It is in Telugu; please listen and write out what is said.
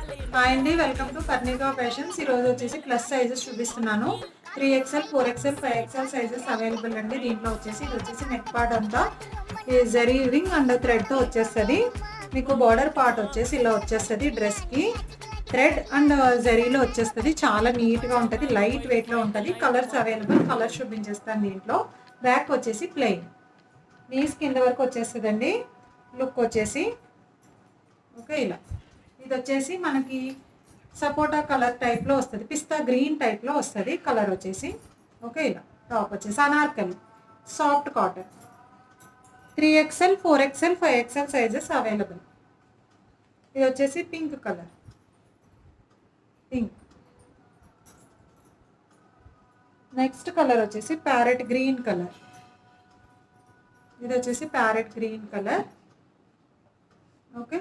హాయ్ అండి, వెల్కమ్ టు పర్ణికా ఫ్యాషన్స్. ఈరోజు వచ్చేసి ప్లస్ సైజెస్ చూపిస్తున్నాను. 3XL 4XL 5XL sizes available అండి. దీంట్లో వచ్చేసి ఇది వచ్చేసి నెక్ పార్ట్ అంతా జరీ రింగ్ అండ్ థ్రెడ్తో వచ్చేస్తుంది. మీకు బార్డర్ పార్ట్ వచ్చేసి ఇలా వచ్చేస్తుంది. డ్రెస్కి థ్రెడ్ అండ్ జరీలో వచ్చేస్తుంది. చాలా నీట్గా ఉంటుంది, లైట్ వెయిట్లో ఉంటుంది. కలర్స్ అవైలబుల్, కలర్స్ చూపించేస్తాను దీంట్లో. బ్యాక్ వచ్చేసి ప్లెయిన్, నీస్ కింద వరకు వచ్చేస్తుందండి. లుక్ వచ్చేసి ఓకే ఇలా. ఇది వచ్చేసి మనకి సపోటా కలర్ టైప్లో వస్తుంది, పిస్తా గ్రీన్ టైప్లో వస్తుంది కలర్ వచ్చేసి. ఓకే ఇలా. టాప్ వచ్చేసి Anarkali soft cotton. 3XL 4XL 5XL sizes available. ఇది వచ్చేసి pink colour, pink. Next colour వచ్చేసి ప్యారెట్ గ్రీన్ కలర్. ఇది వచ్చేసి ప్యారెట్ గ్రీన్ కలర్. ఓకే.